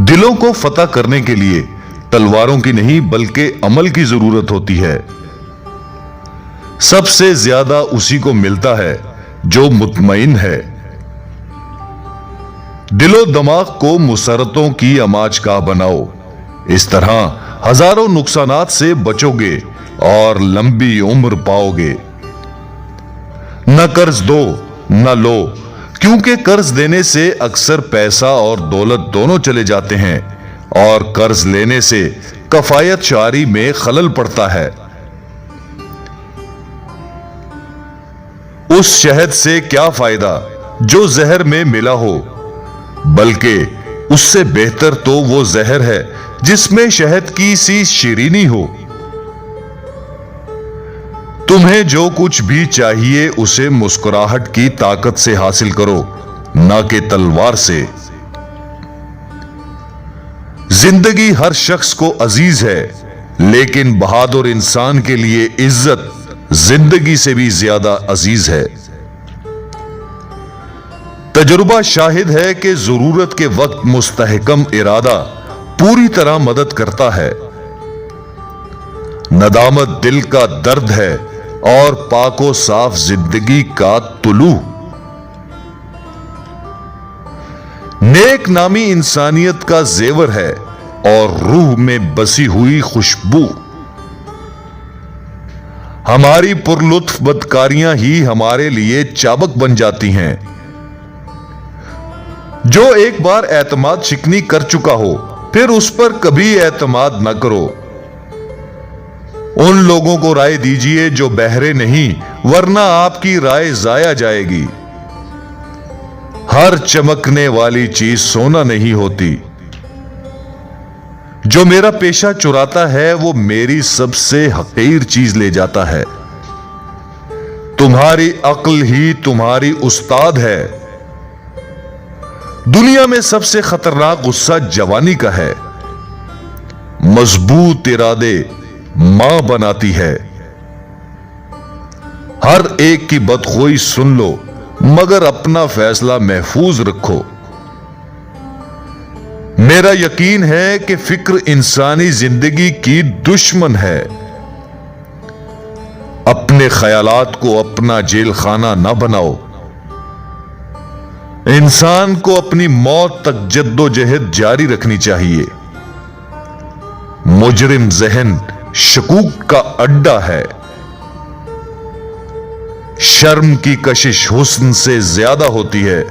دلوں کو فتح کرنے کے لیے تلواروں کی نہیں بلکہ عمل کی ضرورت ہوتی ہے۔ سب سے زیادہ اسی کو ملتا ہے جو مطمئن ہے۔ دل و دماغ کو مسرتوں کی اماج گاہ بناؤ، اس طرح ہزاروں نقصانات سے بچو گے اور لمبی عمر پاؤ گے۔ نہ قرض دو نہ لو، کیونکہ قرض دینے سے اکثر پیسہ اور دولت دونوں چلے جاتے ہیں اور قرض لینے سے کفایت شعاری میں خلل پڑتا ہے۔ اس شہد سے کیا فائدہ جو زہر میں ملا ہو، بلکہ اس سے بہتر تو وہ زہر ہے جس میں شہد کی سی شیرینی ہو۔ تمہیں جو کچھ بھی چاہیے اسے مسکراہٹ کی طاقت سے حاصل کرو، نہ کہ تلوار سے۔ زندگی ہر شخص کو عزیز ہے، لیکن بہادر انسان کے لیے عزت زندگی سے بھی زیادہ عزیز ہے۔ تجربہ شاہد ہے کہ ضرورت کے وقت مستحکم ارادہ پوری طرح مدد کرتا ہے۔ ندامت دل کا درد ہے اور پاک و صاف زندگی کا طلوع۔ نیک نامی انسانیت کا زیور ہے اور روح میں بسی ہوئی خوشبو۔ ہماری پرلطف بدکاریاں ہی ہمارے لیے چابک بن جاتی ہیں۔ جو ایک بار اعتماد شکنی کر چکا ہو پھر اس پر کبھی اعتماد نہ کرو۔ ان لوگوں کو رائے دیجئے جو بہرے نہیں، ورنہ آپ کی رائے ضائع جائے گی۔ ہر چمکنے والی چیز سونا نہیں ہوتی۔ جو میرا پیشہ چراتا ہے وہ میری سب سے حقیر چیز لے جاتا ہے۔ تمہاری عقل ہی تمہاری استاد ہے۔ دنیا میں سب سے خطرناک غصہ جوانی کا ہے۔ مضبوط ارادے ماں بناتی ہے۔ ہر ایک کی بدخوئی سن لو مگر اپنا فیصلہ محفوظ رکھو۔ میرا یقین ہے کہ فکر انسانی زندگی کی دشمن ہے۔ اپنے خیالات کو اپنا جیل خانہ نہ بناؤ۔ انسان کو اپنی موت تک جد و جہد جاری رکھنی چاہیے۔ مجرم ذہن شکوک کا اڈا ہے۔ شرم کی کشش حسن سے زیادہ ہوتی ہے۔